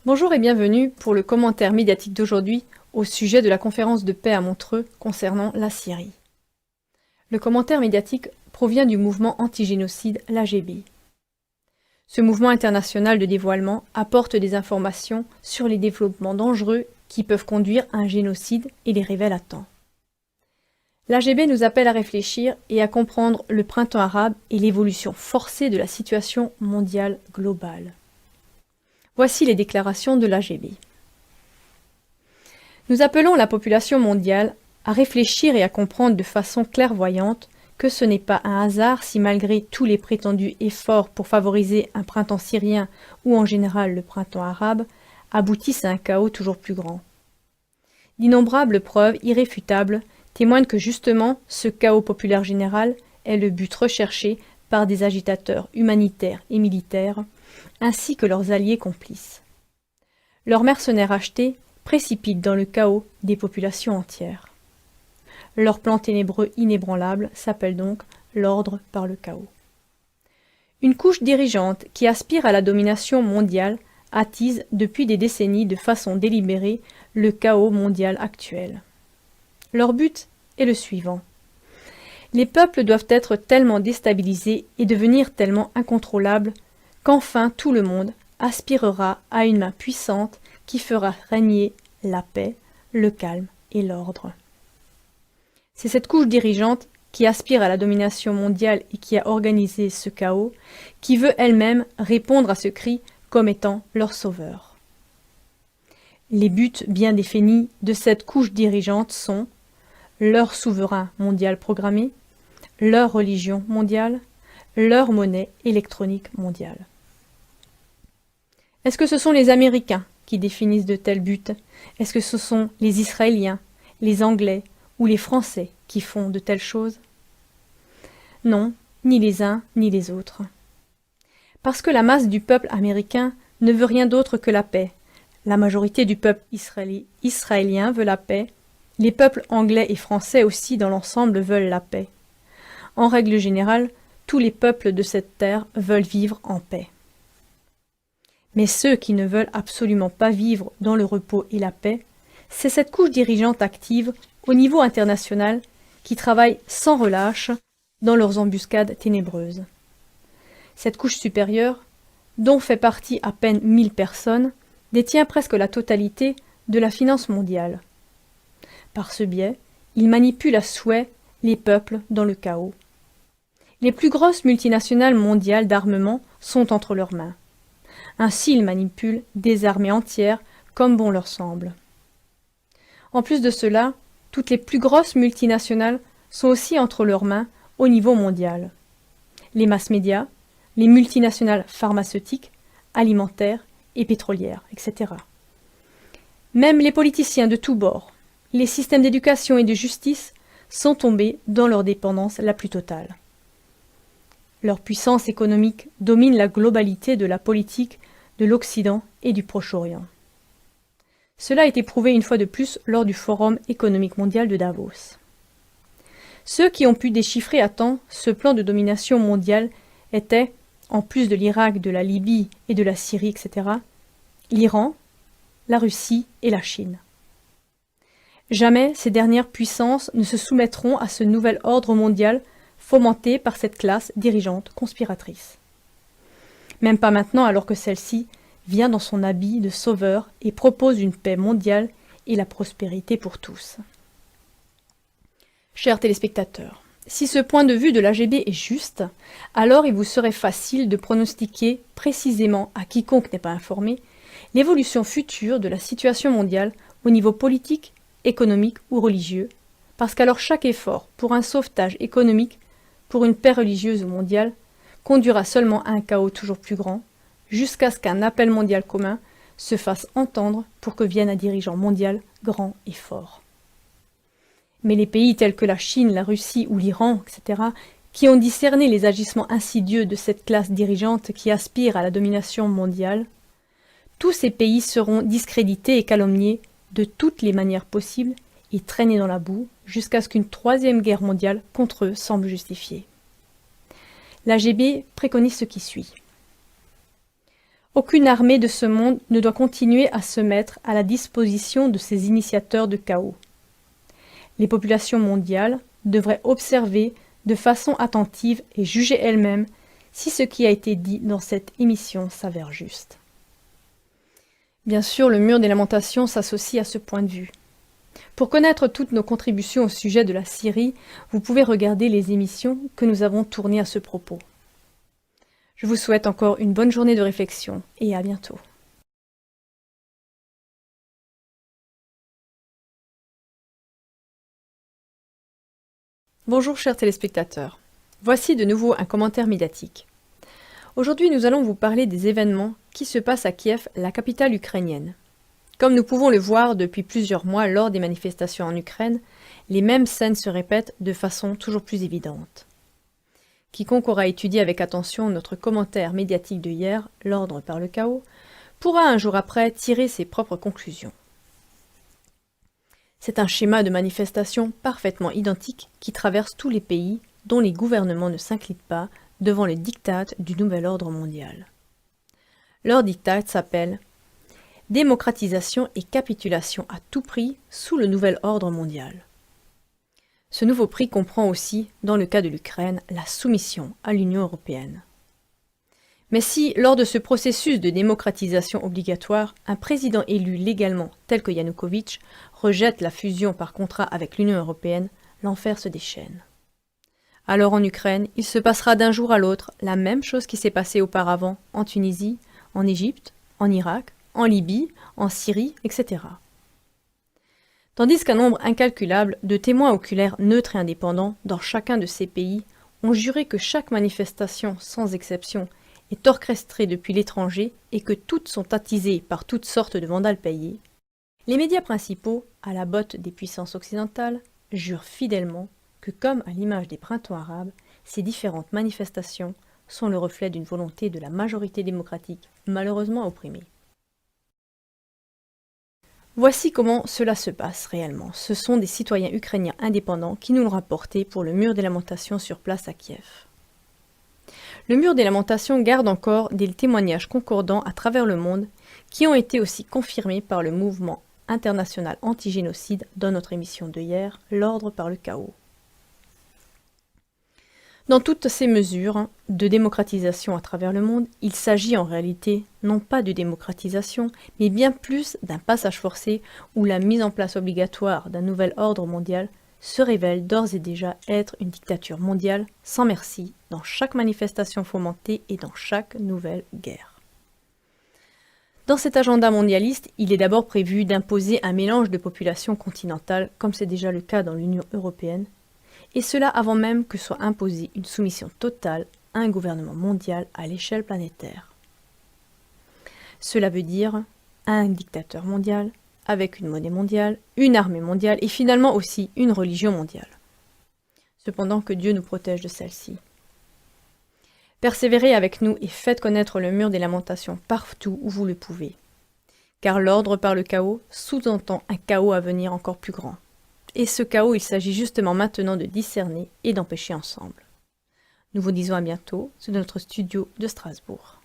Bonjour et bienvenue pour le commentaire médiatique d'aujourd'hui au sujet de la conférence de paix à Montreux concernant la Syrie. Le commentaire médiatique provient du mouvement anti-génocide, l'AGB. Ce mouvement international de dévoilement apporte des informations sur les développements dangereux qui peuvent conduire à un génocide et les révèle à temps. L'AGB nous appelle à réfléchir et à comprendre le printemps arabe et l'évolution forcée de la situation mondiale globale. Voici les déclarations de l'AGB. Nous appelons la population mondiale à réfléchir et à comprendre de façon clairvoyante que ce n'est pas un hasard si malgré tous les prétendus efforts pour favoriser un printemps syrien ou en général le printemps arabe, aboutissent à un chaos toujours plus grand. D'innombrables preuves irréfutables témoignent que justement ce chaos populaire général est le but recherché par des agitateurs humanitaires et militaires, ainsi que leurs alliés complices. Leurs mercenaires achetés précipitent dans le chaos des populations entières. Leur plan ténébreux inébranlable s'appelle donc l'ordre par le chaos. Une couche dirigeante qui aspire à la domination mondiale attise depuis des décennies de façon délibérée le chaos mondial actuel. Leur but est le suivant. Les peuples doivent être tellement déstabilisés et devenir tellement incontrôlables qu'enfin tout le monde aspirera à une main puissante qui fera régner la paix, le calme et l'ordre. C'est cette couche dirigeante qui aspire à la domination mondiale et qui a organisé ce chaos, qui veut elle-même répondre à ce cri comme étant leur sauveur. Les buts bien définis de cette couche dirigeante sont leur souverain mondial programmé, leur religion mondiale, leur monnaie électronique mondiale. Est-ce que ce sont les Américains qui définissent de tels buts? Est-ce que ce sont les Israéliens, les Anglais ou les Français qui font de telles choses? Non, ni les uns ni les autres. Parce que la masse du peuple américain ne veut rien d'autre que la paix. La majorité du peuple israélien veut la paix. Les peuples anglais et français aussi dans l'ensemble veulent la paix. En règle générale, tous les peuples de cette terre veulent vivre en paix. Mais ceux qui ne veulent absolument pas vivre dans le repos et la paix, c'est cette couche dirigeante active au niveau international qui travaille sans relâche dans leurs embuscades ténébreuses. Cette couche supérieure, dont fait partie à peine 1000 personnes, détient presque la totalité de la finance mondiale. Par ce biais, il manipule à souhait les peuples dans le chaos. Les plus grosses multinationales mondiales d'armement sont entre leurs mains. Ainsi, ils manipulent des armées entières comme bon leur semble. En plus de cela, toutes les plus grosses multinationales sont aussi entre leurs mains au niveau mondial. Les mass médias, les multinationales pharmaceutiques, alimentaires et pétrolières, etc. Même les politiciens de tous bords, les systèmes d'éducation et de justice sont tombés dans leur dépendance la plus totale. Leur puissance économique domine la globalité de la politique de l'Occident et du Proche-Orient. Cela a été prouvé une fois de plus lors du Forum économique mondial de Davos. Ceux qui ont pu déchiffrer à temps ce plan de domination mondiale étaient, en plus de l'Irak, de la Libye et de la Syrie, etc., l'Iran, la Russie et la Chine. Jamais ces dernières puissances ne se soumettront à ce nouvel ordre mondial fomenté par cette classe dirigeante conspiratrice. Même pas maintenant alors que celle-ci vient dans son habit de sauveur et propose une paix mondiale et la prospérité pour tous. Chers téléspectateurs, si ce point de vue de l'AGB est juste, alors il vous serait facile de pronostiquer précisément à quiconque n'est pas informé l'évolution future de la situation mondiale au niveau politique, économique ou religieux, parce qu'alors chaque effort pour un sauvetage économique, pour une paix religieuse ou mondiale, conduira seulement à un chaos toujours plus grand, jusqu'à ce qu'un appel mondial commun se fasse entendre pour que vienne un dirigeant mondial grand et fort. Mais les pays tels que la Chine, la Russie ou l'Iran, etc., qui ont discerné les agissements insidieux de cette classe dirigeante qui aspire à la domination mondiale, tous ces pays seront discrédités et calomniés de toutes les manières possibles et traînés dans la boue jusqu'à ce qu'une troisième guerre mondiale contre eux semble justifiée. L'AGB préconise ce qui suit. Aucune armée de ce monde ne doit continuer à se mettre à la disposition de ces initiateurs de chaos. Les populations mondiales devraient observer de façon attentive et juger elles-mêmes si ce qui a été dit dans cette émission s'avère juste. Bien sûr, le mur des lamentations s'associe à ce point de vue. Pour connaître toutes nos contributions au sujet de la Syrie, vous pouvez regarder les émissions que nous avons tournées à ce propos. Je vous souhaite encore une bonne journée de réflexion et à bientôt. Bonjour chers téléspectateurs, voici de nouveau un commentaire médiatique. Aujourd'hui nous allons vous parler des événements qui se passent à Kiev, la capitale ukrainienne. Comme nous pouvons le voir depuis plusieurs mois lors des manifestations en Ukraine, les mêmes scènes se répètent de façon toujours plus évidente. Quiconque aura étudié avec attention notre commentaire médiatique de hier, l'ordre par le chaos, pourra un jour après tirer ses propres conclusions. C'est un schéma de manifestation parfaitement identique qui traverse tous les pays dont les gouvernements ne s'inclinent pas devant le diktat du nouvel ordre mondial. Leur diktat s'appelle « Démocratisation et capitulation à tout prix sous le nouvel ordre mondial ». Ce nouveau prix comprend aussi, dans le cas de l'Ukraine, la soumission à l'Union européenne. Mais si, lors de ce processus de démocratisation obligatoire, un président élu légalement, tel que Yanukovych, rejette la fusion par contrat avec l'Union européenne, l'enfer se déchaîne. Alors en Ukraine, il se passera d'un jour à l'autre la même chose qui s'est passée auparavant en Tunisie, en Égypte, en Irak, en Libye, en Syrie, etc. Tandis qu'un nombre incalculable de témoins oculaires neutres et indépendants dans chacun de ces pays ont juré que chaque manifestation, sans exception, est orchestrée depuis l'étranger et que toutes sont attisées par toutes sortes de vandales payés, les médias principaux, à la botte des puissances occidentales, jurent fidèlement que, comme à l'image des printemps arabes, ces différentes manifestations sont le reflet d'une volonté de la majorité démocratique, malheureusement opprimée. Voici comment cela se passe réellement. Ce sont des citoyens ukrainiens indépendants qui nous l'ont rapporté pour le mur des lamentations sur place à Kiev. Le mur des lamentations garde encore des témoignages concordants à travers le monde qui ont été aussi confirmés par le mouvement international anti-génocide dans notre émission de hier, l'ordre par le chaos. Dans toutes ces mesures de démocratisation à travers le monde, il s'agit en réalité non pas de démocratisation, mais bien plus d'un passage forcé où la mise en place obligatoire d'un nouvel ordre mondial se révèle d'ores et déjà être une dictature mondiale sans merci dans chaque manifestation fomentée et dans chaque nouvelle guerre. Dans cet agenda mondialiste, il est d'abord prévu d'imposer un mélange de populations continentales, comme c'est déjà le cas dans l'Union européenne, et cela avant même que soit imposée une soumission totale à un gouvernement mondial à l'échelle planétaire. Cela veut dire un dictateur mondial, avec une monnaie mondiale, une armée mondiale et finalement aussi une religion mondiale. Cependant que Dieu nous protège de celle-ci. Persévérez avec nous et faites connaître le mur des lamentations partout où vous le pouvez. Car l'ordre par le chaos sous-entend un chaos à venir encore plus grand. Et ce chaos, il s'agit justement maintenant de discerner et d'empêcher ensemble. Nous vous disons à bientôt, c'est notre studio de Strasbourg.